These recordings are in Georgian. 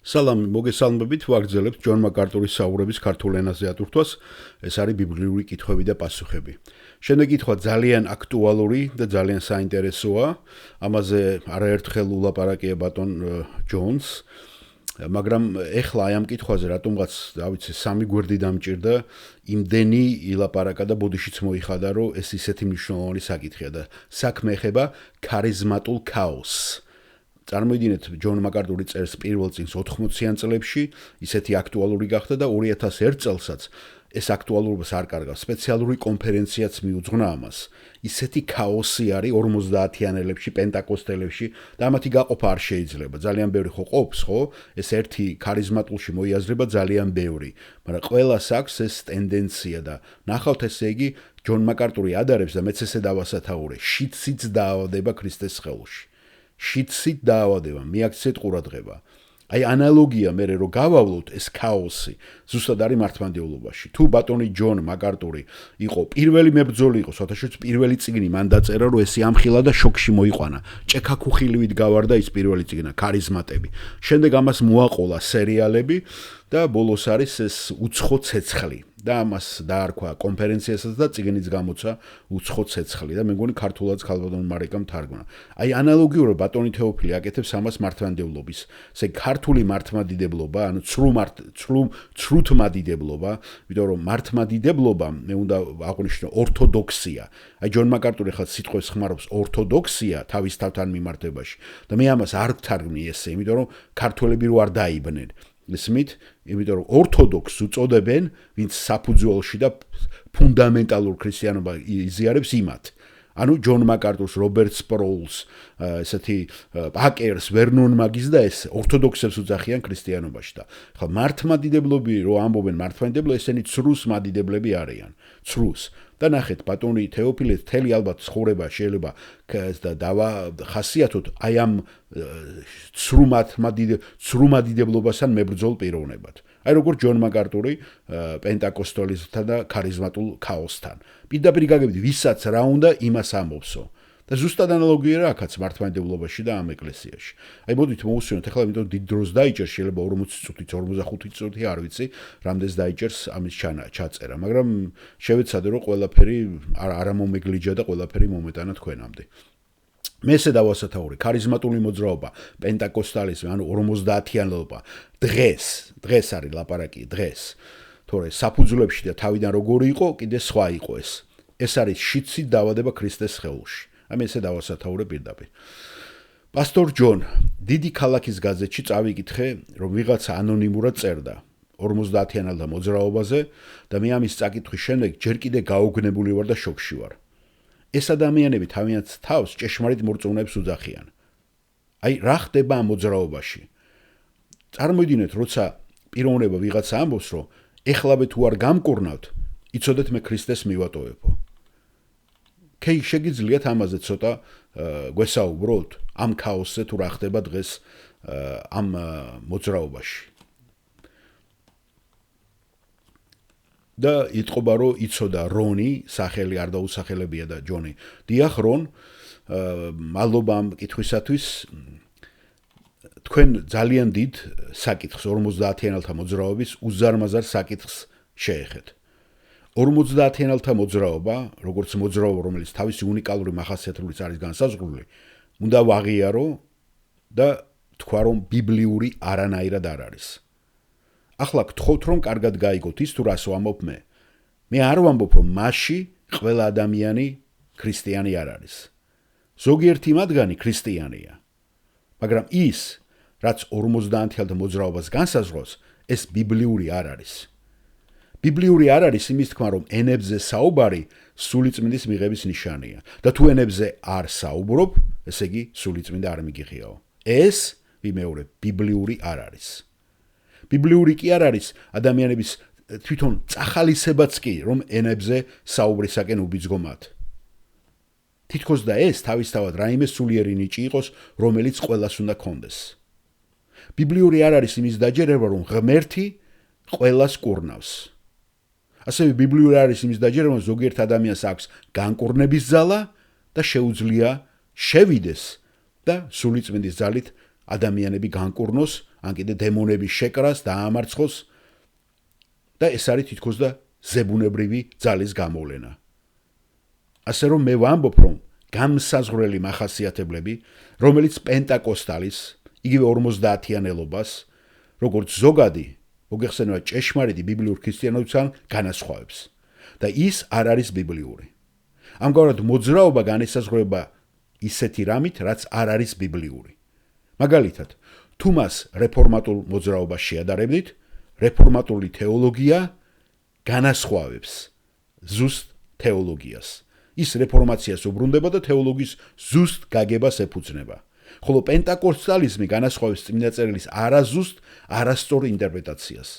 სალამი მოგესალმებით, ვაგრძელებთ ჯონ მაკარტურის საუბრების ქართულ ენაზე ატვირთვას. ეს არის ბიბლიური კითხვები და პასუხები. შემდეგ კითხვა ძალიან აქტუალური და ძალიან საინტერესოა. ამაზე არაერთხელ ულაპარაკია ბატონ ჯონს. მაგრამ ეხლა აი ამ კითხვაზე რატომღაც, დავიცი, სამი გვერდი დამჭირდა, იმდენი ილაპარაკა და ბოდიშიც მოიხადა, რომ ეს ისეთი მნიშვნელოვანი საკითხია და საქმე ეხება ქარიზმატულ ქაოსს. წარმოიდგინეთ, ჯონ მაკარტური წერს პირველ წიგნს 80-იან წლებში, ისეთი აქტუალური გახდა და 2001 წელსაც ეს აქტუალურობას არ კარგავს. სპეციალური კონფერენციაც მიუძღვნა ამას. ისეთი ქაოსი არის 50-იანელებში, პენტაკოსტელებში და ამათი გაყოფა არ შეიძლება. ძალიან ბევრი ხო ყოფს, ხო? ეს ერთი ქარიზმატულში მოიაზრება ძალიან ბევრი, მაგრამ ყველას აქვს ეს ტენდენცია და ნახავთ ესე იგი ჯონ მაკარტური ადარებს და მეც ესე დავასათაურე. შიდსიც დაავადება ქრისტეს სხეულში. შიდსით დაავადება, მიაქციეთ ყურადღება. აი ანალოგია მე რო გავავლოთ ეს ქაოსი ზუსტად არის მართლმადიდებლობაში. თუ ბატონი ჯონ მაკარტური იყო პირველი მებრძოლი იყო, საერთოდ პირველი წიგნი მან დაწერა, რომ ესი ამხილა და შოკში მოიყვანა. ჭექაქუხილივით გავარდა ის პირველი წიგნა, ქარიზმატები. შემდეგ ამას მოაყოლა სერიალები და ბოლოს არის ეს უცხო ცეცხლი. და ამას დაარქვა კონფერენციასაც და წიგნიც გამოცა უცხო ცეცხლი და მე მგონი ქართულადაც ქალბატონ მარიკამ თარგმნა. აი ანალოგიურად ბატონი თეოფილი აკეთებს ამას მართლმადიდებლობის. ესე ქართული მართლმადიდებლობა, ანუ ცრუთმადიდებლობა, იმიტომ რომ მართლმადიდებლობა, მე უნდა აღვნიშნო ორთოდოქსია. აი ჯონ მაკარტური ხალხ სიტყვებს ხმარობს ორთოდოქსია თავის თავთან მიმართებაში და მე ამას არ ვთარგმნი ესე, იმიტომ რომ ქართველები რო არ დაიბნენ. ისმით, იმიტომ რომ ორთოდოქსს უწოდებენ, ვინც საფუძველში და ფუნდამენტალურ ქრისტიანობა იზიარებს იმათ. ანუ ჯონ მაკარტურს, რობერტ სპროულს, ესეთი პაკერს, ვერნონ მაგის და ეს ორთოდოქსებს უძახიან ქრისტიანობაში და ხო მართლმადიდებლები რო ამბობენ მართლმადიდებლო, ესენი ცრუს მადიდებლები არიან. ცრუს. და ნახეთ ბატონი თეოფილე თელი ალბათ ცხოვრება შეიძლება და დავახასიათოთ აი ამ ცრუმადიდებლობასთან მებრძოლ პიროვნებად. აი როგორც ჯონ მაკარტური პენტაკოსტალიზმთან და ქარიზმატულ ქაოსთან. პირდაპირ გაგებით ვისაც რა უნდა იმას ამბობსო. და ზუსტად ანალოგია რა აქაც მართლმადიდებლობაში და ამ ეკლესიაში. აი მოდით მოვუსვენოთ ახლა, იმიტომ დიდ დროს დაიჭერს, შეიძლება 40 წუთით, 45 წუთი, არ ვიცი, რამდენს დაიჭერს ამის ჩაწერა, მაგრამ შევეცადე რომ ყველაფერი არ მომეგლიჯა და ყველაფერი მომეტანა თქვენამდე. მე ესე დავასათაურე, ქარიზმატული მოძრაობა, პენტაკოსტალიზმი, ანუ 50-იანობა, დღეს არის ლაპარაკი, დღეს. თორე საფუძვლებში და თავიდან როგორი იყო, კიდე სხვა იყო ეს. ეს არის შიდსით დაავადება ქრისტეს სხეულში. ამე ესე დავასათაურე პირდაპირ. პასტორ ჯონ, დიდი ქალაქის გაზეთში წავიკითხე, რომ ვიღაცა ანონიმურად წერდა 50-იანალთა მოძრაობაზე და მე ამის წაკითხვის შემდეგ ჯერ კიდე გაუგნებული ვარ და შოკში ვარ. ეს ადამიანები თავიანთ თავს ჭეშმარიტ მორწმუნეებს უძახიან. აი რა ხდება ამ მოძრაობაში? წარმოიდგინეთ, როცა პიროვნება ვიღაცა ამბობს, რომ ეხლავე თუ არ გამკურნავთ, იცოდეთ მე ქრისტეს მივატოვებო. კეი შეგიძლიათ ამაზე ცოტა გვესაუბროთ ამ ქაოსზე თუ რა ხდება დღეს ამ მოძრაობაში. და იტყობა რომ იცოდა რონი, სახელი არ დაუსახელებია და ჯონი. დიახ რონ, მადლობა ამ კითხვისათვის. თქვენ ძალიან დიდ საკითხს 50-იანალთა მოძრაობის უზარმაზარ საკითხს შეეხეთ. 50-იანალთა მოძრაობა, როგორც მოძრაობა, რომელიც თავისი უნიკალური მახასიათებლით არის განსაზღვრული, უნდა ვაღიარო და თქვა რომ ბიბლიური არანაირად არ არის. ახლა გთხოვთ რომ კარგად გაიგოთ ის თუ რას ვამბობ მე. მე არ ვამბობ რომ მასში ყველა ადამიანი ქრისტიანი არ არის. ზოგიერთი მათგანი ქრისტიანია. მაგრამ ის, რაც 50-იანალთა მოძრაობას განსაზღვრავს, ეს ბიბლიური არ არის. ბიბლიური არ არის იმის თქმა, რომ ენებზე საუბარი სულიწმინდის მიღების ნიშანია და თუ ენებზე არ საუბრობ, ესე იგი სულიწმინდა არ მიგიღიაო. ეს ვიმეორებ, ბიბლიური არ არის. ბიბლიური კი არ არის ადამიანების თვითონ წახალისებაც კი, რომ ენებზე საუბრისაკენ უბიძგო მათ. თითქოს და ეს თავისთავად რაიმე სულიერი ნიჭი იყოს, რომელიც ყველას უნდა კონდეს. ბიბლიური არ არის იმის დაჯერება, რომ ღმერთი ყველას კურნავს. ასევე ბიბლიური არის იმის დაჯერება, რომ ზოგიერთ ადამიანს აქვს განკურნების ძალა და შეუძლია შევიდეს და სულიწმინდის ძალით ადამიანები განკურნოს ან კიდე დემონების შეკრას და ამარცხოს და ეს არის თითქოს და ზებუნებრივი ძალის გამოვლენა. ასე რომ მე ვამბობ, რომ განმსაზღვრელი მახასიათებლები, რომელიც პენტაკოსტალის, იგივე 50-იანელობას, როგორც ზოგადი, მოგეხსენება ჭეშმარიტი ბიბლიურ ქრისტიანობისგან განასხვავებს და ის არ არის ბიბლიური. ამგვარად მოძრაობა განისაზღვრება ისეთი რამით, რაც არ არის ბიბლიური. მაგალითად, თუ მას რეფორმატულ მოძრაობას შეადარებდით, რეფორმატული თეოლოგია განასხვავებს ზუსტ თეოლოგიას. ის რეფორმაციას უბრუნდება და თეოლოგიის ზუსტ გაგებას ეფუძნება. ხოლო პენტაკოსტალიზმი განასხვავებს წმინდა წერილის არაზუსტ, არასწორ ინტერპრეტაციას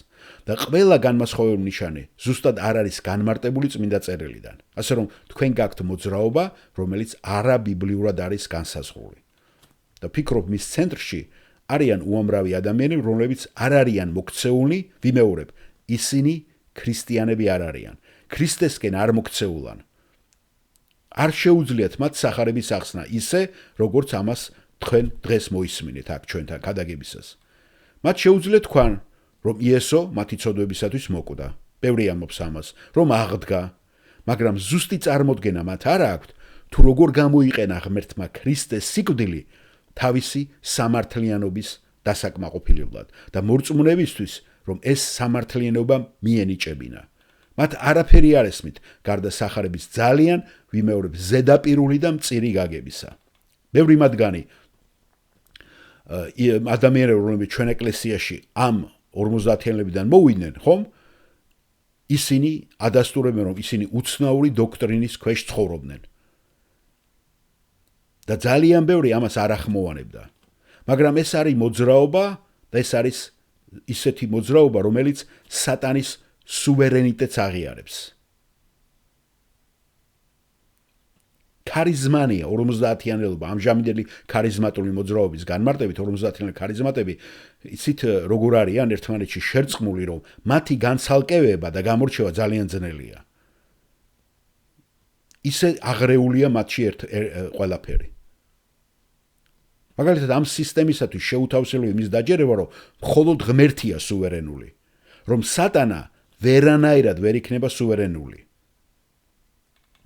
და ყველა განმასხვავებელი ნიშანი ზუსტად არ არის განმარტებული წმინდა წერილიდან. ასე რომ თქვენ გაქვთ მოძრაობა, რომელიც არაბიბლიურად არის განსაზღვრული. და ფიქრობ, მის ცენტრში არიან უამრავი ადამიანები, რომლებიც არ არიან მოქცეულნი, ვიმეორებ, ისინი ქრისტიანები არ არიან. ქრისტესკენ არ მოქცეულან. არ შეუძლიათ მათ სახარების ახსნა ისე, როგორც ამას თქვენ დღეს მოისმინეთ აქ ჩვენთან გადაგებისას. მათ შეუძლიათ თქვან, რომ იესო მათი ცოდვებისათვის მოკვდა. ბევრი ამბობს ამას, რომ აღდგა, მაგრამ ზუსტი წარმოდგენა მათ არ აქვთ, თუ როგორ გამოიყენა ღმერთმა ქრისტეს სიკვდილი თავისი სამართლიანობის დასაკმაყოფილებლად და მორწმუნეებისთვის, რომ ეს სამართლიანობა მიენიჭებინა. მათ არაფერი არ ესმით, გარდა სახარების ძალიან, ვიმეორებ, ზედაპირული და მწირი გაგებისა. ბევრი მათგანი ადამიანები, რომლებიც ჩვენ ეკლესიაში ამ 50-იანებიდან მოვიდნენ, ხომ? ისინი ადასტურებენ, რომ ისინი უცნაური დოქტრინის ქვეშ ცხოვრობდნენ. და ძალიან ბევრი ამას არ ახმოვანებდა. მაგრამ ეს არის მოძრაობა და ეს არის ისეთი მოძრაობა, რომელიც სატანის სუვერენიტეტს აღიარებს. ქარიზმანია 50-იანელობა, ამჟამინდელი ქარიზმატული მოძრაობის განმარტებით 50-იანი ქარიზმატები, იცით როგორ არიან ერთმანეთში შერწყმული, რომ მათი განცალკევება და გამორჩევა ძალიან ძნელია. ისე აღრეულია მათში ყველაფერი. მაგალითად, ამ სისტემისათვის შეუთავსებელი იმის დაჯერება, რომ მხოლოდ ღმერთია სუვერენული, რომ სატანა ვერანაირად ვერ იქნება სუვერენული.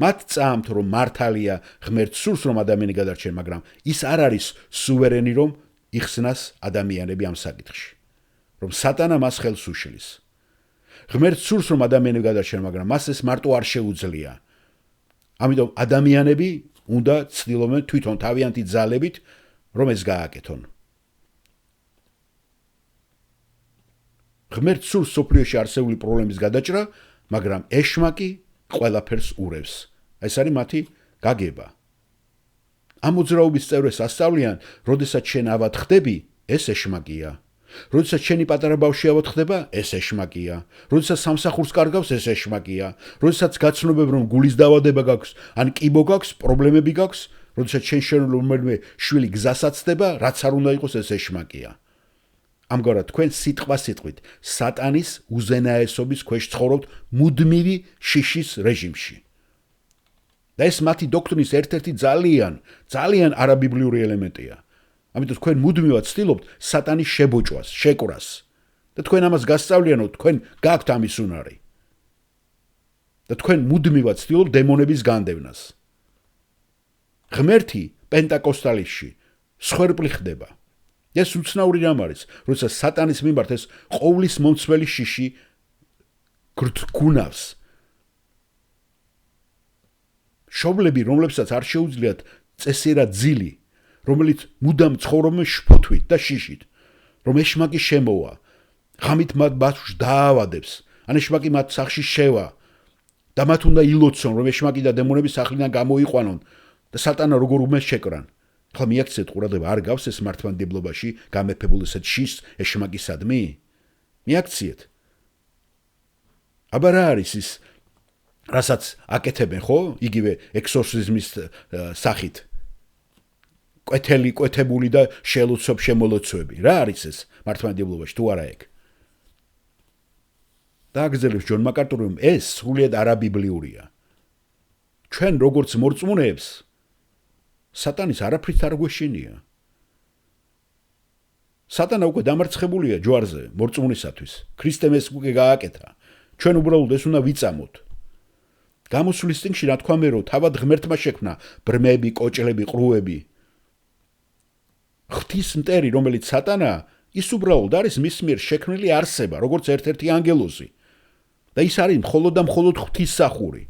მათ წამთ, რომ მართალია ღმერთს სურს, რომ ადამიანი გადარჩენ, მაგრამ ის არ არის სუვერენი, რომ იხსნას ადამიანები ამ საკითხში. რომ სატანა მას ხელს უშლის. ღმერთს სურს, რომ ადამიანები გადარჩენ, მაგრამ მას ეს მარტო არ შეუძლია. ამიტომ ადამიანები უნდა ცდილობენ თვითონ თავიანთი ძალებით, რომ ეს გააკეთონ. ღმერთს სურს სოფლიოში არსებული პრობლემის გადაჭრა, მაგრამ ეშმაკი ყველაფერს ურევს. ეს არის მათი გაგება. ამ მოძრაობის წევრებს ასწავლიან, როდესაც შენ ავად ხდები, ეს ეშმაკია. როდესაც შენი პატარა ბავშვი ავად ხდება, ეს ეშმაკია. როდესაც სამსახურს კარგავს, ეს ეშმაკია. როდესაც გაცნობებ, რომ გულის დაავადება გაქვს, ან კიბო გაქვს, პრობლემები გაქვს, როდესაც შენ რომელიმე შვილი გზასაც ხდება, რაც არ უნდა იყოს, ეს ეშმაკია. ამგვარად თქვენ სიტყვით სატანის უზენაესობის ქვეშ ცხოვრობთ მუდმივი შიშის რეჟიმში. და ეს მათი დოქტრინის ერთ-ერთი ძალიან არაბიბლიური ელემენტია. ამიტომ თქვენ მუდმივად ცდილობთ სატანის შებოჭვას, შეკვრას. და თქვენ ამას გასწავლიანოთ, თქვენ გაქვთ ამის უნარი. და თქვენ მუდმივად ცდილობთ დემონების განდევნას. ღმერთი პენტაკოსტალისში სხერპლი ხდება. ეს უცნაური რამ არის, როდესაც სატანის მიმართ ეს ყოვლის მომცველი შიში გუნავს. შობლები, რომლებსაც არ შეუძლიათ წესიერად ძილი, რომელიც მუდამ ცხოვრობენ შფოთვით და შიშით, რომ ეშმაკი შემოვა, ღამით მათ ბავშვს დაავადებს, ან ეშმაკი მათ სახლში შევა და მათ უნდა ილოცონ, რომ ეშმაკი და დემონები სახლიდან გამოიყვანონ და სატანა როგორ უმეს შეკრან. ხლა მიაქციეთ ყურადღება, არ გავს ეს მართლმადიდებლობაში გამეფებულ ესეთ შიშს ეშმაკისადმი? მიაქციეთ. აბა რა არის ის, რასაც აკეთებენ, ხო? იგივე ექსორციზმის სახით. კვეთებული და შემოლოცვები. რა არის ეს მართლმადიდებლობაში თუ არა ეგ? დააგრძელებს ჯონ მაკარტური, რომ ეს სრულიად არაბიბლიურია. ჩვენ როგორც მორწმუნეებს სატანის არაფრით არ გვეშინია. სატანა უკვე დამარცხებულია ჯვარზე, მორწმუნისათვის. ქრისტემ ეს უკვე გააკეთა. ჩვენ უბრალოდ ეს უნდა ვიწამოთ. გამოსulis წინში რა თქვა მე რომ თავად ღმერთმა შექმნა ბრმები, კოჭლები, ყრუები. ღვთის მტერი, რომელიც სატანაა, ის უბრალოდ არის მის მიერ შექმნილი არსება, როგორც ერთ-ერთი ანგელოზი. და ის არის მხოლოდ და მხოლოდ ღვთის სახური.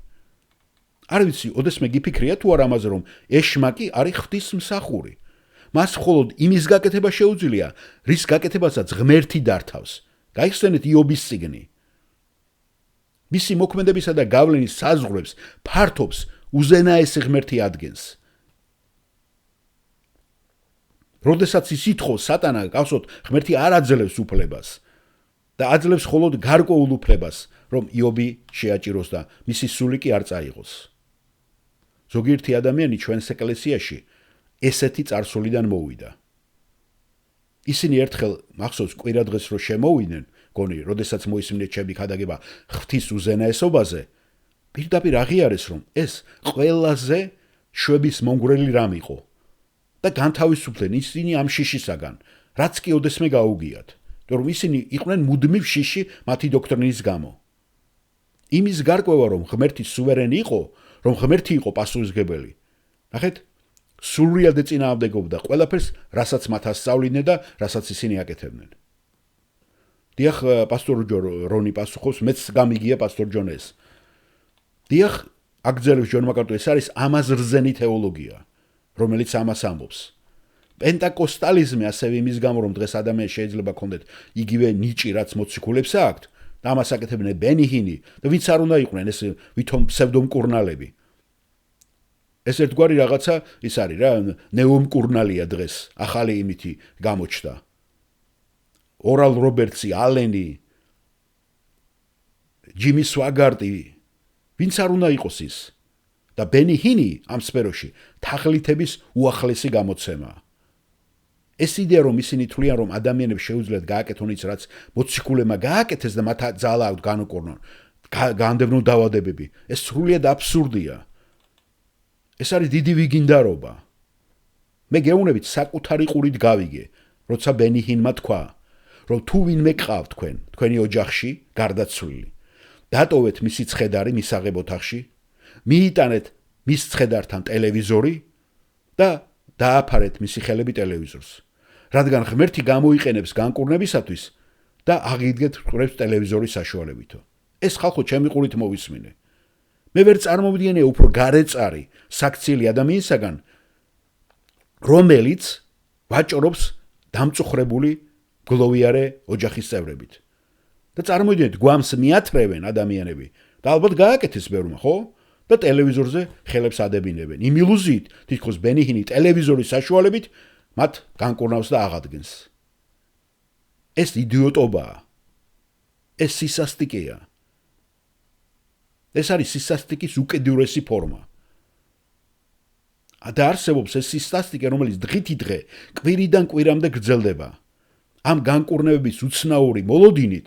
არ ვიცი, ოდესმე გიფიქრია თუ არა ამაზე, რომ ეშმაკი არის ღვთის მსახური. მას მხოლოდ იმის გაკეთება შეუძლია, რის გაკეთებასაც ღმერთი დართავს. გაიხსენეთ იობის წიგნი. მისი მოქმედებისა და გავლენის საზღვრებს ფართობს უზენაესი ღმერთი ადგენს. როდესაც ის ითხოვს სატანა გახსოვთ, ღმერთი არ აძლევს უფლებას და აძლევს მხოლოდ გარკვეულ უფლებას, რომ იობი შეაჭიროს და მისი სული კი არ წაიღოს. ზოგიერთი ადამიანი ჩვენს ეკლესიაში ესეთი წარსულიდან მოვიდა. ისინი ერთხელ მახსოვს კვირადღეს რო შემოვიდნენ, გონი, როდესაც მოისმინეთ ჩემი ქადაგება ღვთის უზენაესობაზე, პირდაპირ აღიარეს, რომ ეს ყველაზე შვების მომგვრელი რამ იყო. და განთავისუფლდნენ ისინი ამ შიშისაგან, რაც კი ოდესმე გაუგიათ, რომ ისინი იყვნენ მუდმივ შიში მათი დოქტრინის გამო. იმის გარკვევა, რომ ღმერთი სუვერენი იყო, რომ ღმერთი იყო პასუხისმგებელი. ნახეთ, სრულიად ეწინააღმდეგებდა ყველაფერს, რასაც მათ ასწავლიდნენ და რასაც ისინი აკეთებდნენ. დიახ, პასტორ რონი პასუხობს, მეც გამიგია პასტორ ჯონეს. დიახ, აგრძელებს ჯონ მაკარტუ, ეს არის ამაზრზენი თეოლოგია, რომელიც ამას ამბობს. პენტაკოსტალიზმი ასევე იმის გამო, რომ დღეს ადამიანს შეიძლება ქონდეთ იგივე ნიჭი, რაც მოციქულებს აქვთ, და ამას აკეთებდნენ ბენი ჰინი და ვინც არ უნდა იყვნენ ეს ვითომ ფსევდომკურნალები. ეს ერთგვარი რაღაცა ის არის რა, ნეომკურნალია დღეს, ახალი იმითი გამოჩნდა. ორალ რობერტსი, ალენი, ჯიმი სვაგარტი, ვინც არ უნდა იყოს ის. და ბენი ჰინი ამ სფეროში თაღლითების უახლესი გამოცემაა. ეს იდეა, რომ ისინი თვლიან, რომ ადამიანებს შეუძლიათ გააკეთონ ის, რაც მოციქულებმა გააკეთეს და მათ ძალა აქვთ განუკურნონ, განდევნონ დაავადებები, ეს სრულიად აბსურდია. ეს არის დიდი ვიგინდარობა. მე გეუბნებით საკუთარი ყურით გავიგე, როცა ბენი ჰინმა თქვა, რომ თუ ვინმე გყავთ თქვენ, თქვენი ოჯახში, გარდაცვლილი, დატოვეთ მისი ცხედარი მისაღებ ოთახში, მიიტანეთ მის ცხედართან ტელევიზორი და დააფარეთ მისი ხელები ტელევიზორს. რადგან ღმერთი გამოიყენებს განკურნებისათვის და აღიდგეთ ყურებს ტელევიზორის საშუალებითო. ეს ხალხო ჩემი ყურით მოვისმინე. მე ვერ წარმოვიდგენია უფრო გარეწარი საქციელი ადამიანისაგან, რომელიც ვაჭრობს დამწუხრებული გლოვიარე ოჯახის წევრებით. და წარმოიდგინეთ, გვამს მიათრევენ ადამიანები და ალბათ გააკეთეს ბევრმა, ხო? და ტელევიზორზე ხელებს ადებინებენ. იმ ილუზიით, თითქოს ბენი ჰინი ტელევიზორის საშუალებით მათ განკურნავს და აღადგენს. ეს იდიოტობაა. ეს სისასტიკეა. ეს არის სისასტიკის უკიდურესი ფორმა. და არსებობს ეს სისასტიკე, რომელიც დღითი დღე, კვირიდან კვირამდე გრძელდება. ამ განკურნებების უცნაური მოლოდინით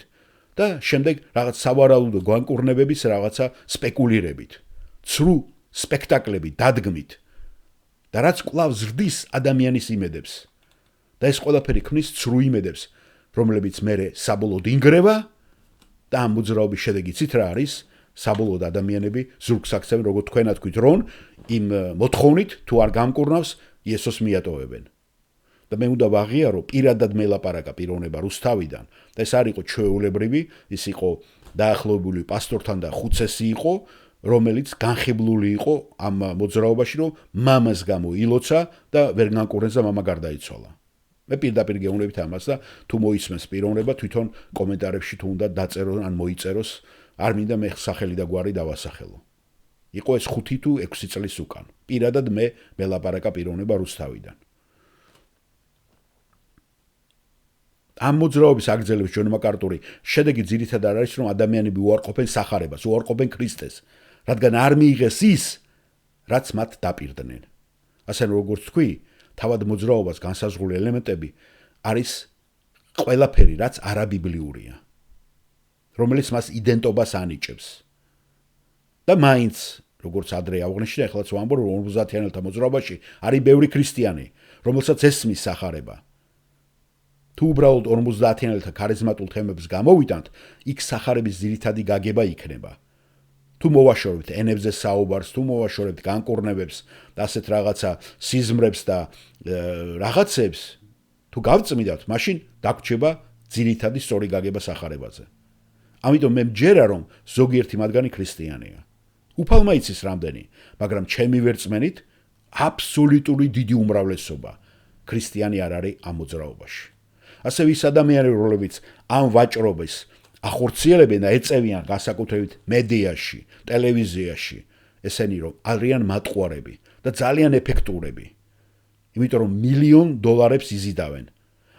და შემდეგ რაღაც სავარაუდო განკურნებების რაღაცა სპეკულირებით. ცრუ სპექტაკლები დადგმით და რაც კვლავ ზრდის ადამიანის იმედებს და ეს ყველაფერი ქმნის ცრუ იმედებს, რომლებიც მერე საბოლოოდ ინგრევა და ამ მოძრაობის შედეგი ცით რა არის, საბოლოოდ ადამიანები ზურგს აქცევენ, როგორც თქვენ თქვით, რომ იმ მოთხოვნით თუ არ გამკურნავს, იესოს მიატოვებენ. და მე უნდა ვაღიარო, პირადად მელაპარაკა პიროვნება რუსთავიდან და ეს არ იყო ჩვეულებრივი, ის იყო დაახლოებული პასტორთან და ხუცესი იყო, რომელიც განხიბლული იყო ამ მოძრაობაში, რომ მამას გამო ილოცა და ვერ განკურნეს და მამა გარდაიცვალა. მე პირდაპირ გეუბნებით ამას და თუ მოისმენს პიროვნება, თვითონ კომენტარებში თუ უნდა დაწეროს ან მოიწეროს, არ მინდა მე სახელი და გვარი დავასახელო. იყო ეს 5 თუ 6 წლის უკან. პირადად მე მელაპარაკა პიროვნება რუსთავიდან. ამ მოძრაობის აგრძელებს ჯონ მაკარტური შედეგი ძირითადად არის, რომ ადამიანები უარყოფენ სახარებას, უარყოფენ ქრისტეს, რადგან არ მიიღეს ის, რაც მათ დაპირდნენ. ასე როგორც თქვი, თავად მოძრაობას განსაზღვრული ელემენტები არის ყველაფერი, რაც არაბიბლიურია, რომელიც მას იდენტობას ანიჭებს. და მაინც, როგორც ადრე აღნიშნე, ახლაც ვამბობ, რომ 50-იანელთა მოძრაობაში არის ბევრი ქრისტიანი, რომელსაც ესმის სახარება. თუ უბრალოდ 50-იანელთა ქარიზმატულ თემებს გამოვიტანთ, იქ სახარების ძირითადი გაგება იქნება. თუ მოვაშორებთ ენებზე საუბარს, თუ მოვაშორებთ განკურნებებს და ასეთ რაღაცა სიზმრებს და რაღაცებს, თუ გავწმიდავთ, მაშინ დაგვრჩება ძირითადი სწორი გაგება სახარებაზე. ამიტომ მე მჯერა რომ ზოგიერთი მათგანი ქრისტიანია. უფალმა იცის რამდენი, მაგრამ ჩემი ვერწმენით აბსოლუტური დიდი უმრავლესობა ქრისტიანი არ არის ამ მოძრაობაში. ასევე ის ადამიანები, რომლებიც ამ ვაჭრობას ახორციელებენ და ეწევიან განსაკუთრებით მედიაში, ტელევიზიაში, ესენი რომ არიან მატყუარები და ძალიან ეფექტურები. იმიტომ რომ $1,000,000 იზიდავენ.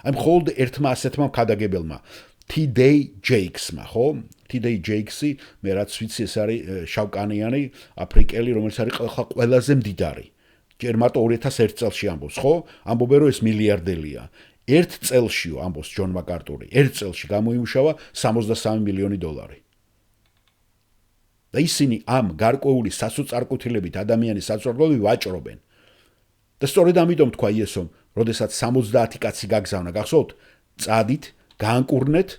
აი მხოლოდ ერთმა ასეთმა ქადაგებელმა T-Day Jakes-მა, ხო? T-Day Jakes-ი, მე რაც ვიცი, ეს არის შავკანიანი აფრიკელი, რომელიც არის ყველაზე მდიდარი. ჯერ მარტო 2001 წელში ამბობს, ხო? ამბობენ რომ ეს მილიარდელია. ერთ წელშიო ამბობს ჯონ მაკარტური, ერთ წელში გამოიმუშავა $63 მილიონი. და ისინი ამ გარკვეული სასოწარკვეთილებით ადამიანის საწვრთნელები ვაჭრობენ. და სწორედ ამიტომ თქვა იესომ, როდესაც 70 კაცი გაგზავნა, გახსოვთ, წადით, გაანკურნეთ,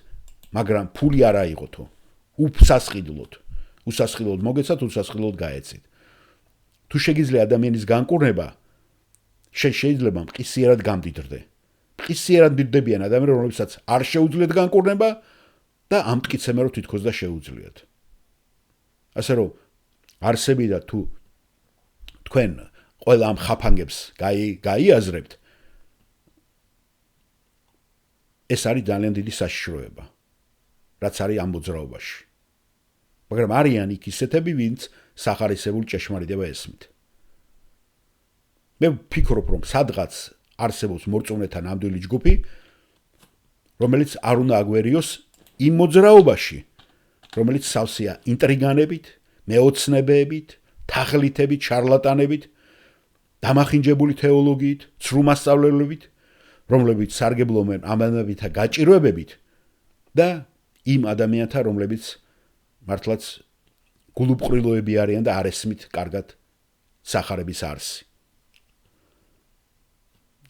მაგრამ ფული არ აიღოთო. უსასყიდლოდ მოგეცათ, უსასყიდლოდ გაეცით. თუ შეგიძლია ადამიანის განკურნება, შეიძლება მყისიერად გამდიდრდე. მყისიერად დიდდებიან ადამიანები, რომლებსაც არ შეუძლიათ განკურნება და ამტკიცებენ, რომ თითქოს და შეუძლიათ. ასე რომ არსებიდა თუ თქვენ ყველა ამ ხაფანგებს გაიაზრებთ, ეს არის ძალიან დიდი საშიშროება, რაც არის ამ მოძრაობაში. მაგრამ არიან იქ ისეთები, ვინც სახარისებულ ჭეშმარიტება ესმით. მე ვფიქრობ, რომ სადღაც არსებობს მორწმუნეთა ნამდვილი ჯგუფი, რომელიც არ უნდა აგვერიოს იმ მოძრაობაში, რომელიც სავსეა ინტრიგანებით, მეოცნებებით, თაღლითებით, შარლატანებით, დამახინჯებული თეოლოგიით, ცრუმასწავლებლებით, რომლებიც სარგებლობენ ამბებითა გაჭირვებებით და იმ ადამიანთა, რომლებიც მართლაც გულუბრყრილოები არიან და არ ესმით კარგად სახარების არსი.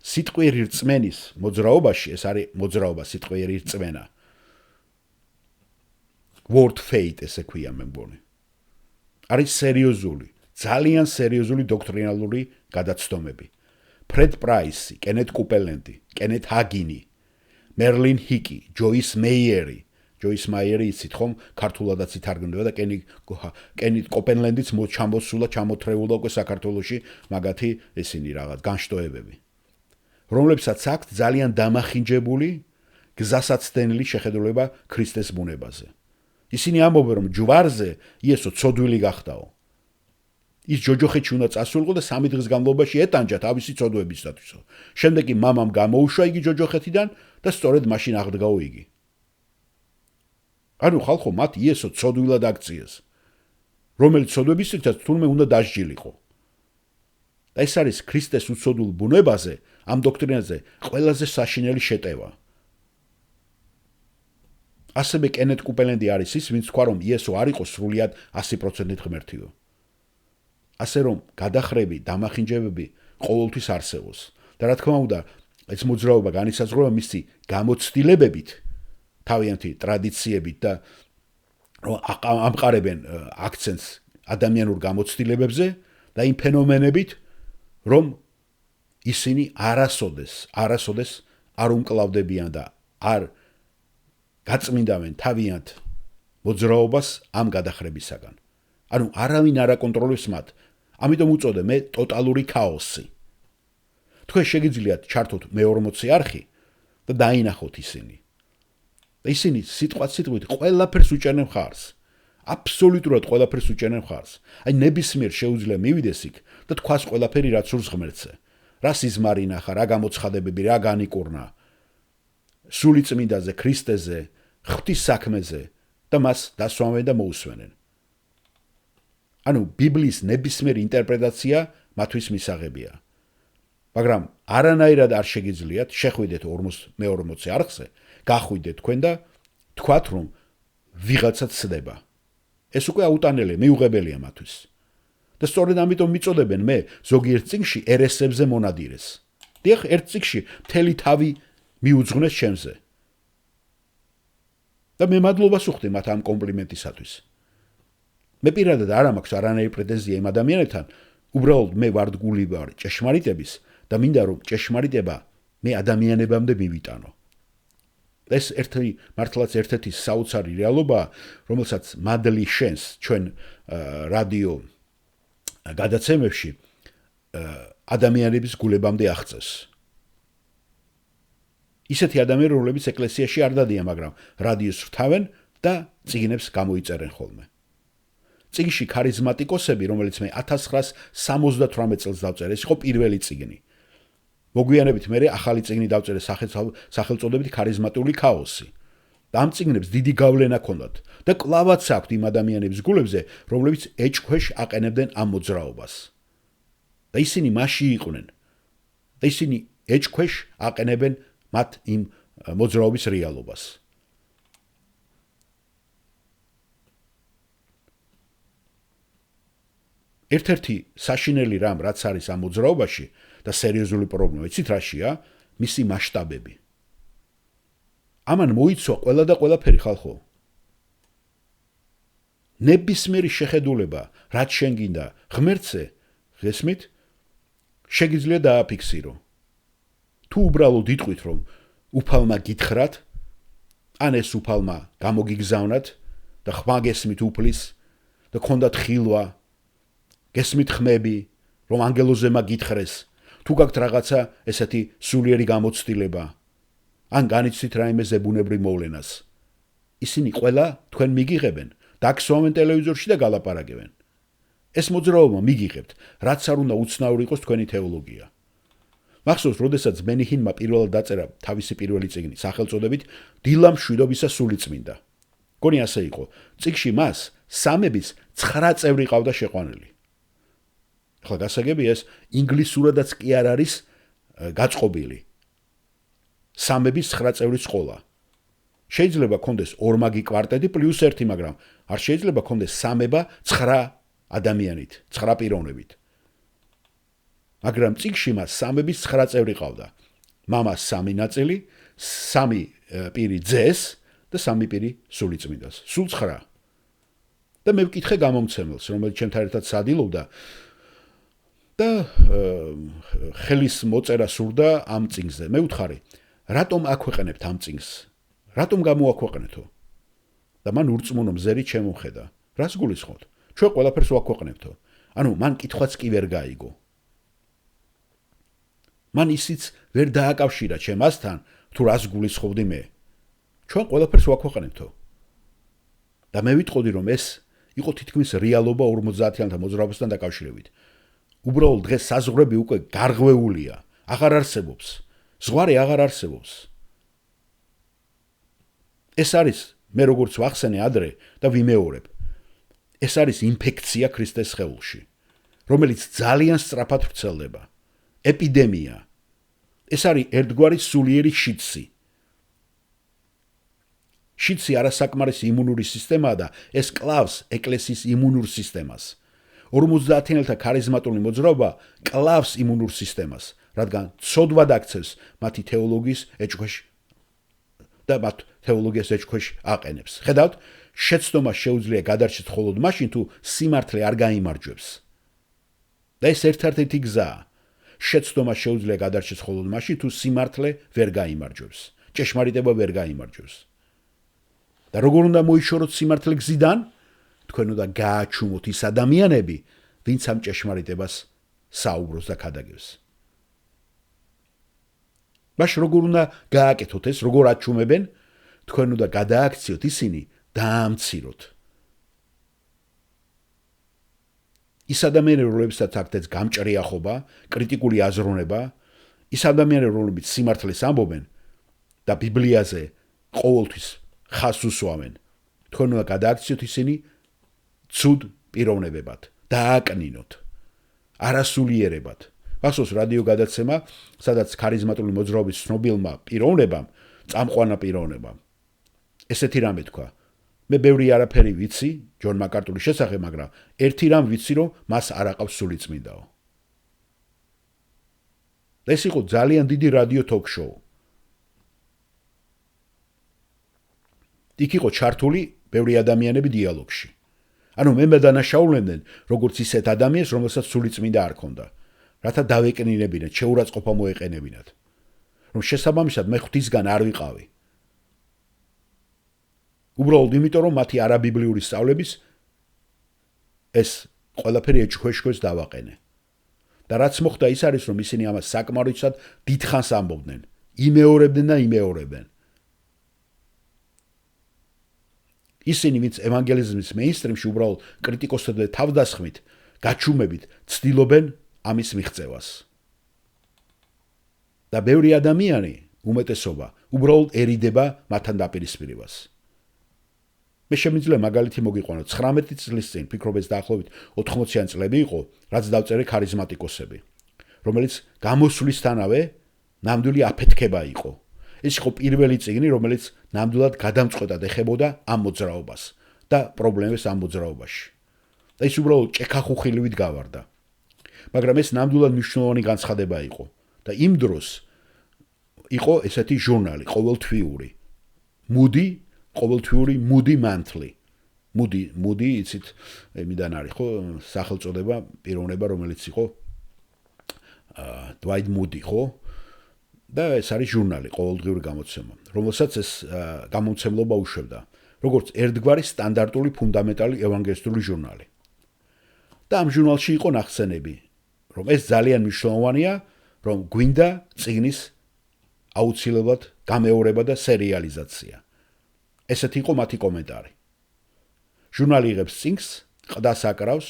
სიტყვიერი რწმენის მოძრაობაში, ეს არის მოძრაობა სიტყვიერი რწმენა. Word faith ესე ქვია მე მგონი. არის სერიოზული, ძალიან სერიოზული დოქტრინალური გადაცდომები. ფრედ პრაისი, კენეთ კუპელენდი, კენეთ ჰაგინი, მერლინ ჰიკი, ჯოის მეიერი. ჯოის მეიერი იცით ხომ, ქართულადაც ითარგმნება და კენით კუპელენდიც ჩამოთრეულა უკვე საქართველოში მაგათი ესენი რაღაც განშტოებები. რომლებსაც აქვთ ძალიან დამახინჯებული, გზასაცდენილი შეხედულება ქრისტეს ბუნებაზე. ისინი ამბობენ, რომ ჯვარზე იესო ცოდვილი გახდაო. ის ჯოჯოხეთში უნდა წასულიყო და 3 დღის განმავლობაში ეტანჯა თავისი ცოდვებისთვისო. შემდეგ კი მამამ გამოუშვა იგი ჯოჯოხეთიდან და სწორედ მაშინ აღდგაო იგი. ანუ ხალხო, მათ იესო ცოდვილად აქციეს, რომელიც ცოდვებისთვისაც თურმე უნდა დასჯილიყო. და ეს არის ქრისტეს უცოდულ ბუნებაზე, ამ დოქტრინაზე ყველაზე საშინელი შეტევა. ასევე კენეთ კუპელენდი არის ის, ვინც თქვა, რომ იესო არ იყო სრულად 100% ღმერთიო. ასე რომ გადახრები, დამახინჯებები ყოველთვის არსებობს. და რა თქმა უნდა, ეს მოძრაობა განისაზღვრება მისი გამოცდილებებით, თავიანთი ტრადიციებით და ამყარებენ აქცენტს ადამიანურ გამოცდილებებზე და იმ ფენომენებით, რომ ისინი არასოდეს არ უმკლავდებიან და არ გაწმინდავენ თავიანთ მოძრაობას ამ გადახრებისაგან. ანუ არავინ არ აკონტროლებს მათ. ამიტომ უწოდე მე ტოტალური ქაოსი. თქვენ შეგიძლიათ ჩართოთ მე-40 არხი და დაინახოთ ისინი. და ისინი სიტყვით ყველაფერს უჭერენ მხარს. აბსოლუტურად ყველაფერს უჭერენ მხარს. აი ნებისმიერ შეუძლია მივიდეს იქ და თქვას ყველაფერი რაც სურს ღმერთზე. რა სიზმარინახა, რა გამოცხადებები, რა განიკურნა. სული წმინდაზე, ქრისტეზე, ღვთის საქმეზე და მას დასვამენ და მოусვენენ. ანუ ბიბლიის ნებისმიერი ინტერპრეტაცია მათთვის მისაღებია. მაგრამ არანაირად არ შეგიძლიათ შეხვიდეთ მე-40 არხზე, გახვიდეთ თქვენ და თქვათ რომ ვიღაცა ცდება. ეს უკვე აუტანელია, მიუღებელია მათთვის. და სწორედ ამიტომ მიწოდებენ მე ზოგიერთ წიგნში ერესებზე მონადირეს. დიახ, ერთ წიგნში მთელი თავი მიუძღვნეს ჩემზე. და მე მადლობას ვუხდი მათ ამ კომპლიმენტისათვის. მე პირადად არ მაქვს არანაირი პრეტენზია იმ ადამიანებთან, უბრალოდ მე ვარდგული ვარ ჭეშმარიტების და მინდა რომ ჭეშმარიტება მე ადამიანებამდე მივიტანო. ეს მართლაც ერთ-ერთი საოცარი რეალობაა, რომელსაც მადლი შენს ჩვენ რადიო გადაცემებში ადამიანების გულებამდე აღწევს. ისეთი ადამიანები, რომლებიც ეკლესიაში არ დადიან, მაგრამ რადიოს ვრთავენ და წიგნებს გამოიწერენ ხოლმე. წიგნში ქარიზმატიკოსები, რომელიც მე 1978 წელს დავწერე, ეს იყო პირველი წიგნი. მოგვიანებით მე ახალი წიგნი დავწერე სახელწოდებით ქარიზმატული ქაოსი. და ამ წიგნებს დიდი გავლენა ჰქონდათ და კლავაც აქვთ იმ ადამიანების გულებზე, რომლებიც ეჭქვეშ აყენებდნენ ამ მოძრაობას. და ისინი მასში იყვნენ. და ისინი ეჭქვეშ აყენებენ მათ იმ მოძრაობის რეალობას. ერთ-ერთი საშინელი რამ, რაც არის ამ მოძრაობაში და სერიოზული პრობლემა, იცით რაშია? მისი მასშტაბები. ამან მოიცვა ყველა და ყველაფერი ხალხო. ნებისმიერი შეხედულება, რაც შენ გინდა ღმერთზე, გესმით? შეგიძლია დააფიქსირო. თუ უბრალოდ იტყვით, რომ უფალმა გითხრათ, ან ეს უფალმა გამოგიგზავნათ და ხმა გესმით უფლის და ქონდათ ხილვა, გესმით ხმები, რომ ანგელოზე მაგითხრეს, თუ გაქვთ რაღაცა ესეთი სულიერი გამოცდილება, ან განიცდით რაიმე ზებუნებრივ მოვლენას. ისინი ყველა თქვენ მიგიღებენ, დაგსვამენ ტელევიზორში და გალაპარაკებენ. ეს მოძრაობა მიგიღებთ, რაც არ უნდა უცნაური იყოს თქვენი თეოლოგია. მახსოვს, როდესაც მენიჰინმა პირველად დაწერა თავისი პირველი წიგნი, სახელწოდებით დილა მშვიდობისა სულიწმინდა. გონი ასე იყო. წიგნში მას სამების 9 წევრი ყავდა შეყვანილი. ახლა გასაგებია ეს ინგლისურადაც კი არ არის გაწყობილი. სამების 9 წევრის სკოლა. შეიძლება კონდეს ორმაგი კვარტეტი პლუს 1, მაგრამ არ შეიძლება კონდეს სამება 9 ადამიანით, 9 პიროვნებით. მაგრამ წიგნში მას სამების 9 წევრი ყავდა. მამას 3 ნაწილი, 3 პირი ძეს და 3 პირი სულიწმინდას. სულ 9. და მე ვკითხე გამომცემელს, რომელიც ჩემთან ერთად სადილობდა და ხელის მოწერა სურდა ამ წიგნზე. მე ვუთხარი, რატომ აქვეყნებთ ამ წიგნს? რატომ გამოაქვეყნეთო? და მან ურწმუნო მზერი შემოხედა. რას გულისხმობთ? ჩვენ ყველაფერს ვაქვეყნებთო. ანუ მან კითხვაც კი ვერ გაიგო. მან ისიც ვერ დააკავშირა ჩემასთან, თუ რას გულისხმობდი მე. ჩვენ ყველაფერს ვაქვეყნებთო. და მე ვიტყოდი, რომ ეს იყო თითქმის რეალობა 50-იანთა მოძრაობასთან დაკავშირებით. უბრალოდ დღეს საზღვრები უკვე გარღვეულია, აღარ არსებობს. ზღვარი აღარ არსებობს. ეს არის, მე როგორც ვახსენე ადრე და ვიმეორებ. ეს არის ინფექცია ქრისტეს სხეულში, რომელიც ძალიან სწრაფად ვრცელდება. ეპიდემია. ეს არის ერთგვარი სულიერი შიდსი. შიდსი არასაკმარისი იმუნური სისტემაა და ეს კლავს ეკლესიის იმუნურ სისტემას. 50-იანთა ქარიზმატული მოძრაობა კლავს იმუნურ სისტემას, რადგან ცოდვად აქცევს მათი თეოლოგიის ეჭქვეშ და მათ თეოლოგიას ეჭქვეშ აყენებს. ხედავთ, შეცდომა შეუძლია გადარჩეთ მხოლოდ მაშინ, თუ სიმართლე არ გაიმარჯვებს. და ეს ერთ-ერთი გზაა. შეცდომა შეუძლია გადარჩეთ მხოლოდ მაშინ, თუ სიმართლე ვერ გაიმარჯვებს. ჭეშმარიტება ვერ გაიმარჯვებს. და როგორ უნდა მოიშოროთ სიმართლე გზიდან? თქვენ უნდა გააჩუმოთ ის ადამიანები, ვინც ამ ჭეშმარიტებას საუბრობს და ქადაგებს. მაშინ როგორ უნდა გააკეთოთ ეს, როგორ აჩუმებენ? თქვენ უნდა გადააქციოთ ისინი დაამციროთ. ის ადამიანები, რომლებსაც აქვთ ეს გამჭრი ახობა, კრიტიკული აზროვნება, ის ადამიანები, რომლებიც სიმართლეს ამბობენ და ბიბლიაზე ყოველთვის ხაზს უსვამენ, თქვენ უნდა გადააქციოთ ისინი ცუდ პიროვნებებად, დააკნინოთ, არასულიერებად. მახსოვს რადიო გადაცემა, სადაც ქარიზმატული მოძრაობის ცნობილმა პიროვნებამ, წამყვანა პიროვნებამ ესეთი რამე თქვა. მე ბევრი არაფერი ვიცი ჯონ მაკარტურის შესახებ, მაგრამ ერთი რამ ვიცი, რომ მას არ აყავს სულიწმინდაო. ეს იყო ძალიან დიდი რადიო თოქ-შოუ. იქ იყო ჩართული ბევრი ადამიანები დიალოგში. ანუ მე დანაშაულებდნენ როგორც ისეთ ადამიანს, რომელსაც სულიწმინდა არ ქონდა, რათა დავეკნინებინათ, შეურაცხყოფა მოეყენებინათ. რომ შესაბამისად მე ღვთისგან არ ვიყავი. უბრალოდ იმიტომ, რომ მათი არაბიბლიური სწავლების ეს ყველაფერი ეჭქვეშქვეს დავაყენე. და რაც მოხდა ის არის, რომ ისინი ამას საკმარისად დიდხანს ამბობდნენ, იმეორებდნენ და იმეორებდნენ. ისინი, ვინც ევანგელიზმის მეინსტრიმში უბრალოდ კრიტიკოსებდა თავდასხმით, გაჩუმებით, ცდილობენ ამის მიღწევას. და ბევრი ადამიანი, უმეტესობა, უბრალოდ ერიდება მათთან დაპირისპირებას. მე შემიძლია მაგალითი მოგიყვანო 19 წლის წინ, ფიქრობ ეს დაახლოებით 80-იანი წლები იყო, რაც დავწერე ქარიზმატიკოსები, რომელიც გამოსვლისთანავე ნამდვილი აფეთქება იყო. ეს იყო პირველი წიგნი, რომელიც ნამდვილად გადამწყვეტად ეხებოდა ამ მოძრაობას და პრობლემებს ამ მოძრაობაში. და ის უბრალოდ ჭექახუხილივით გავარდა. მაგრამ ეს ნამდვილად მნიშვნელოვანი განცხადება იყო და იმ დროს იყო ესეთი ჟურნალი, ყოველთვიური. Moody Monthly. Moody იცით, იმიდან არის ხო, სახელწოდება, პიროვნება, რომელიც იყო Dwight Moody, ხო? და ეს არის ჟურნალი, ყოველდღიური გამოცემა, რომელსაც ეს გამომცემლობა უშვებდა, როგორც ერთგვარი სტანდარტული ფუნდამენტალი ევანგელისტური ჟურნალი. და ამ ჟურნალში იყო ნახსენები, რომ ეს ძალიან მნიშვნელოვანია, რომ გვინდა წიგნის აუცილებლად გამეორება და სერიალიზაცია. ესეთი იყო მათი კომენტარი. ჟურნალი იღებს წიგნს, ყდას აკრავს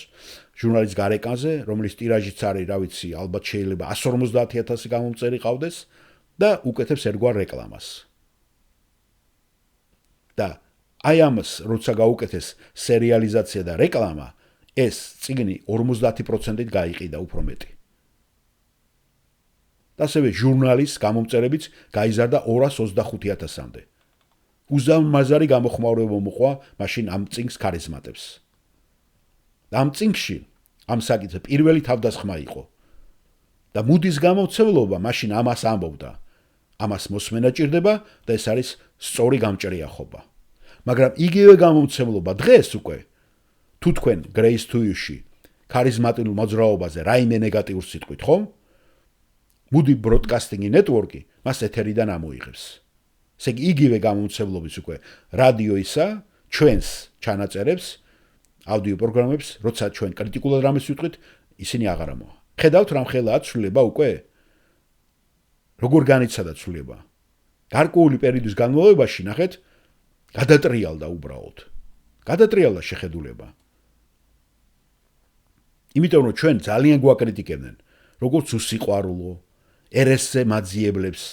ჟურნალის გარეკანზე, რომლის ტირაჟიც არის, რა ვიცი, ალბათ შეიძლება 150,000 გამომწერი ყავდეს და უკეთებს ერთგვარ რეკლამას. და აი ამას, როცა გაუკეთეს სერიალიზაცია და რეკლამა, ეს წიგნი 50%-ით გაიყიდა უფრო მეტი. და ასევე ჟურნალის გამომწერებიც გაიზარდა 225,000-მდე. უზარმაზარი გამოხმაურება მოყვა მაშინ ამ წიგნს ქარიზმატებს. ამ წიგნში ამ საკითხზე პირველი თავდასხმა იყო. და მუდის გამომცემლობა მაშინ ამას ამბობდა. ამას მოსმენა ჭირდება და ეს არის სწორი გამჭრიახობა. მაგრამ იგივე გამომცემლობა დღეს უკვე თუ თქვენ Grace to You-ში ქარიზმატულ მოძრაობაზე რაიმე ნეგატიურს სიტყვით ხომ? Moody Broadcasting Network-ი მას ეთერიდან ამოიღებს. ესე იგი იგივე გამომცემლობის უკვე რადიოისა ჩვენს ჩანაწერებს, აუდიო პროგრამებს, როცა ჩვენ კრიტიკულად რამეს ვიტყვით, ისინი აღარ ამოვა. ხედავთ რამხელა ცვლილება უკვე? როგორ განიცადა ცვლილება? გარკვეული პერიოდის განმავლობაში ნახეთ, გადატრიალდა უბრალოდ. გადატრიალდა შეხედულება. იმიტომ რომ ჩვენ ძალიან გვაკრიტიკებდნენ, როგორც უსიყვარულო, ერესზე მაძიებლებს,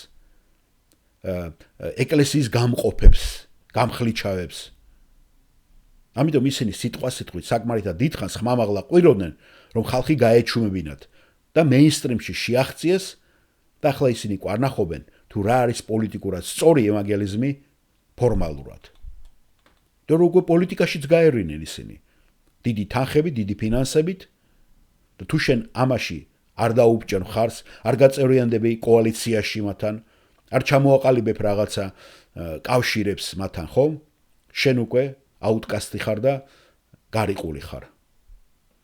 ეკლესიის გამყოფებს, გამხლიჩავებს. ამიტომ ისინი სიტყვით საკმარისად დიდხანს ხმამაღლა ყვიროდნენ, რომ ხალხი გაეჩუმებინათ და მეინსტრიმში შეაღწიეს და ახლა ისინი კვარნახობენ, თუ რა არის პოლიტიკურად სწორი ევანგელიზმი ფორმალურად. და როგორ პოლიტიკაშიც გაერვინენ ისინი. დიდი თანხებით, დიდი ფინანსებით და თუ შენ ამაში არ დაუბრჭენ ხარს, არ გაწევრიანდები კოალიციაში მათთან, არ ჩამოაყალიბებ რაღაცა კავშირებს მათთან, ხო? შენ უკვე აუტკასტი ხარ და გარიყული ხარ.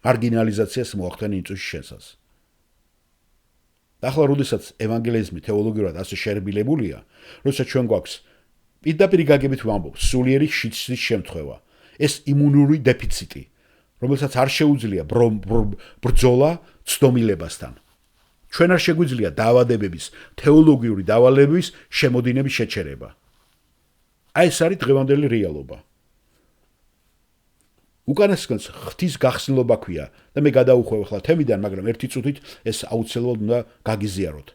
მარგინალიზაციას მოახდენ იმ წუთში შენსაც. და ახლა როდესაც ევანგელიზმი თეოლოგიურად ასე შერბილებულია, როცა ჩვენ გვაქვს პირდაპირ გაგებით ვამბობ, სულიერი შიდსის შემთხვევა, ეს იმუნური დეფიციტი, რომელსაც არ შეუძლია ბრძოლა ცდომილებასთან. ჩვენ არ შეგვიძლია დაავადებების, თეოლოგიური დაავადებების შემოდინების შეჩერება. აი ეს არის დღევანდელი რეალობა. უკანასკნელს ღვთის გახსნილობა ქვია და მე გადავუხვევ ახლა თემიდან, მაგრამ ერთი წუთით ეს აუცილებლად უნდა გაგიზიაროთ.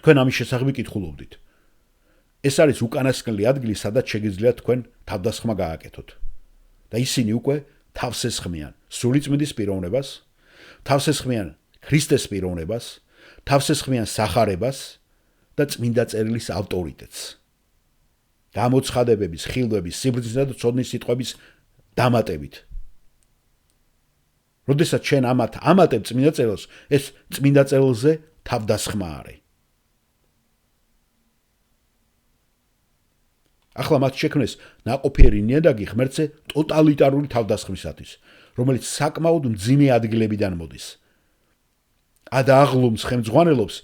თქვენ ამის შესახებ კითხულობდით. ეს არის უკანასკნელი ადგილი, სადაც შეგიძლიათ თქვენ თავდასხმა გააკეთოთ. და ისინი უკვე თავს ესხმიან სულიწმინდის პიროვნებას, თავს ესხმიან ქრისტეს პიროვნებას, თავს ესხმიან სახარებას და წმინდა წერილის ავტორიტეტს. გამოცხადებების, ხილვების, სიბრძნისა და ცოდნის სიტყვების დამატებით. როდესაც ჩვენ ამატებ წმინდა წერილს, ეს წმინდა წერილზე თავდასხმა არის. ახლა მათ შექმნეს ნაყოფიერი ნიადაგი ღმერთზე ტოტალიტარული თავდასხმისათვის, რომელიც საკმაოდ მძიმე ადგილებიდან მოდის. ადაღლუმს ხელმძღვანელობს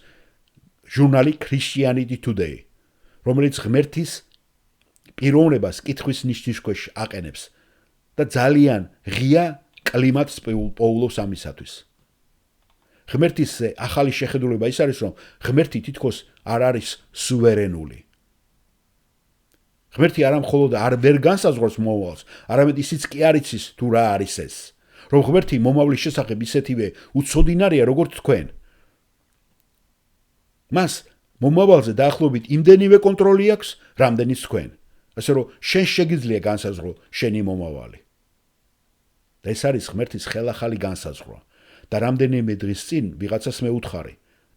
ჟურნალი Christianity Today, რომელიც ღმერთის პიროვნებას კითხვის ნიშნის ქვეშ აყენებს და ძალიან ღია კლიმატს პოულობს ამისათვის. ღმერთის ახალი შეხედულება ის არის, რომ ღმერთი თითქოს არ არის სუვერენული. ღმერთი არა მხოლოდ არ ვერ განსაზღვრავს მომავალს, არამედ ისიც კი არ იცის თუ რა არის ეს. რომ ღმერთი მომავლის შესახებ ისეთივე უცოდინარია, როგორც თქვენ. მას მომავალზე დაახლოებით იმდენივე კონტროლი აქვს, რამდენიც თქვენ. ასე რომ შენ შეგიძლია განსაზღვრო შენი მომავალი. და ეს არის ღმერთის ხელახალი განსაზღვრა. და რამდენიმე დღის წინ ვიღაცას მე უთხარი,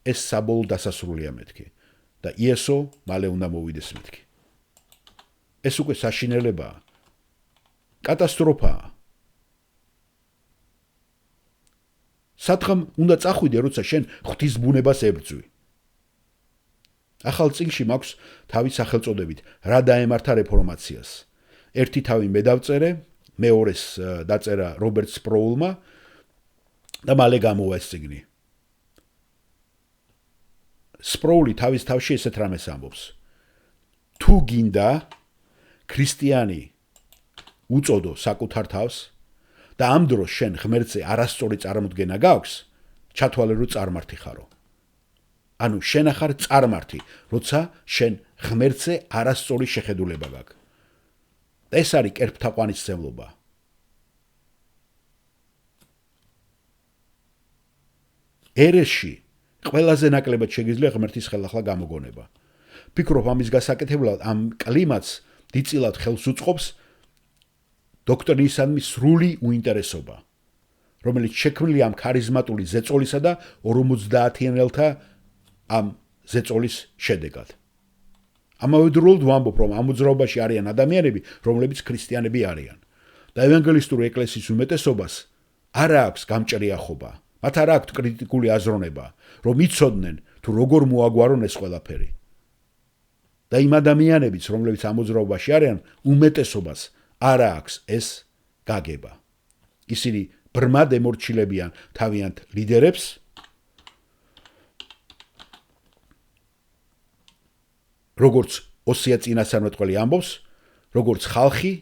ეს საბოლოო დასასრულია მეთქი და იესო მალე უნდა მოვიდეს მეთქი. ეს უკვე საშინელებაა. კატასტროფაა. სათხამ უნდა წახვიდე, როცა შენ ღვთის ბუნებას ებრძვი. ახალ წიგნში მაქვს თავის სახელწოდებით რა დაემართა რეფორმაციას. ერთი თავი მე დავწერე, მეორეს დაწერა რობერტ სპროულმა და მალე გამოვა ეს წიგნი. სპროული თავის თავში ესეთ რამეს ამბობს. თუ გინდა ქრისტიანი უწოდო საკუთარ თავს და ამ დროს შენ ღმერთზე არასწორი წარმოდგენა გაქვს, ჩათვალე რომ წარმართი ხარო. ანუ შენ ახარ წარმართი, როცა შენ ღმერთზე არასწორი შეხედულება გაქვს. და ეს არის კერპთაყვანისმცემლობა. ერესში ყველაზე ნაკლებად შეგიძლია ღმერთის ხელახლა გამოგონება. ფიქრობ ამის გასაკეთებლად ამ კლიმატს დიდწილად ხელს უწყობს დოქტრინისადმი სრული უინტერესობა, რომელიც შექმნილია ამ ქარიზმატული ზეწოლისა და 50-იანელთა ამ ზეწოლის შედეგად. ამავდროულად ვამბობ, რომ ამ მოძრაობაში არიან ადამიანები, რომლებიც ქრისტიანები არიან და ევანგელისტური ეკლესიის უმეტესობას არ აქვს გამჭრე ახობა. მათ არ აქვთ კრიტიკული აზროვნება, რომ იცოდნენ თუ როგორ მოაგვარონ ეს ყველაფერი. და იმ ადამიანებიც, რომლებიც ამ მოძრაობაში არიან, უმეტესობას არ აქვს ეს გაგება. ისინი ბრმად ემორჩილებიან თავიანთ ლიდერებს, როგორც ოსია წინასწარმეტყველი ამბობს, როგორც ხალხი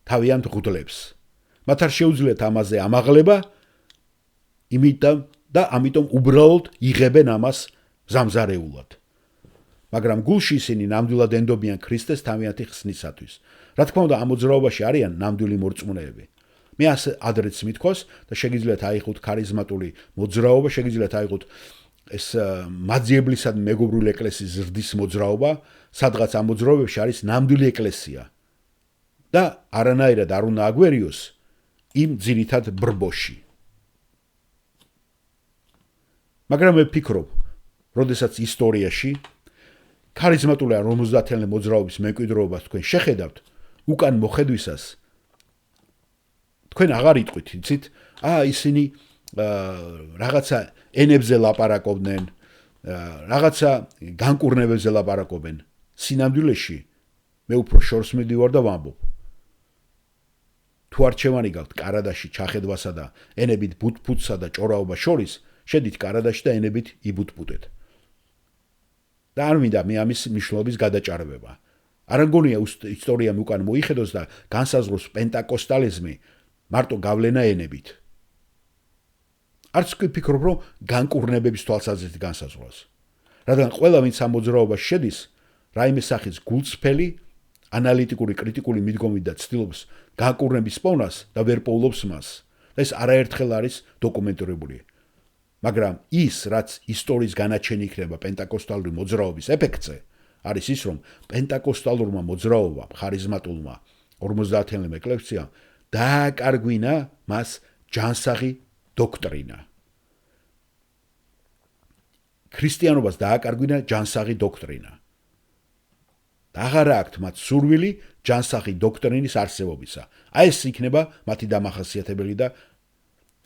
თავიანთ ღუდლებს. მათ არ შეუძლიათ ამაზე ამაღლება, ამიტომ უბრალოდ იღებენ ამას ზამზარეულად. მაგრამ გულში ისინი ნამდვილად ენდობიან ქრისტეს თავიანთი ხსნისათვის. რა თქმა უნდა, ამ მოძრაობაში არიან ნამდვილი მორწმუნეები. მე ასე ადრეც მithქვას და შეგიძლიათ აიღოთ ქარიზმატული მოძრაობა, შეგიძლიათ აიღოთ ეს მაძიებლისადმი მეგობრული ეკლესიის ზრდის მოძრაობა, სადღაც ამ მოძრაობებში არის ნამდვილი ეკლესია. და არანაირად არ უნდა აგვერიოს იმ ძირითად ბრბოში. მაგრამ მე ვფიქრობ, როდესაც ისტორიაში ქარიზმატული 50-იანი მოძრაობის მემკვიდრეობას თქვენ შეხედავთ, უკან მოხედვისას თქვენ აღარ იტყვით, იცით? ისინი რაღაცა ენებზე ლაპარაკობდნენ, რაღაცა განკურნებებზე ლაპარაკობენ. სინამდვილეში მე უფრო შორს მიდივარ და ვამბობ. თუ არჩევანი გაქვთ კარადაში ჩახედვასა და ენებით ბუთფუცსა და ჭორაობა შორის, შედით კარადაში და ენებით იბუთბუტეთ. და არ მინდა მე ამის მნიშვნელობის გადაჭარბება. არ მგონია ისტორიამ უკან მოიხედოს და განსაზღვროს პენტაკოსტალიზმი მარტო გავლენა ენებით. არც კი ვფიქრობ, რომ განკურნებების თვალსაზრისით განსაზღვროს. რადგან ყველა ვინც ამ მოძრაობაში შედის, რაიმე სახის გულწრფელი, ანალიტიკური, კრიტიკული მიდგომით და ცდილობს განკურნების პოვნას და ვერ პოულობს მას. და ეს არაერთხელ არის დოკუმენტირებული. მაგრამ ის, რაც ისტორიის განაჩენი იქნება პენტაკოსტალური მოძრაობის ეფექტზე, არის ის, რომ პენტაკოსტალურმა მოძრაობამ, ხარიზმატულმა 50-იან ეკლესიამ დააკარგვინა მას ჯანსაღი დოქტრინა. ქრისტიანობას დააკარგვინა ჯანსაღი დოქტრინა. და აღარ აქვთ მათ სურვილი ჯანსაღი დოქტრინის არსებობისა. ეს იქნება მათი დამახასიათებელი და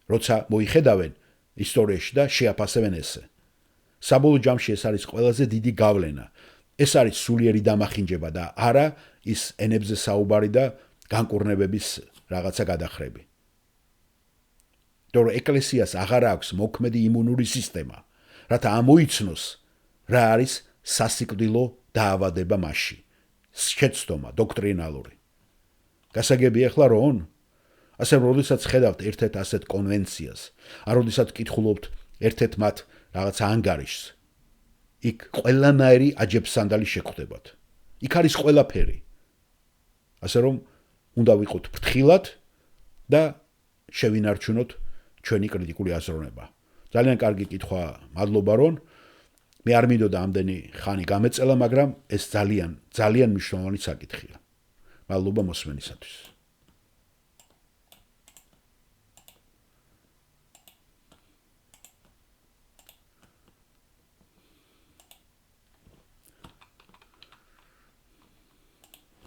როცა მოიხედავენ ისტორიაში და შეაფასებენ ესე. საბოლოო ჯამში ეს არის ყველაზე დიდი გავლენა ეს არის სულიერი დამახინჯება და არა ის ენებზე საუბარი და განკურნებების რაღაცა გადახრები. თორე ეკლესიას აღარ აქვს მოქმედი იმუნური სისტემა, რათა ამოიცნოს რა არის სასიკვდილო დაავადება მასში. შეცდომა დოქტრინალური. გასაგებია ახლა რომ ასე როდესაც ხედავთ ერთ-ერთ ასეთ კონვენციას, როდესაც კითხულობთ ერთ-ერთ მათ რაღაცა ანგარიშს, იქ ყველანაირი აჯებსანდალი შეგხვდებათ. იქ არის ყველაფერი. ასე რომ უნდა ვიყოთ ფრთხილად და შევინარჩუნოთ ჩვენი კრიტიკული აზროვნება. ძალიან კარგი კითხვა, მადლობა რომ მე არ მინდოდა ამდენი ხანი გამეწელა, მაგრამ ეს ძალიან მნიშვნელოვანი საკითხია. მადლობა მოსმენისათვის.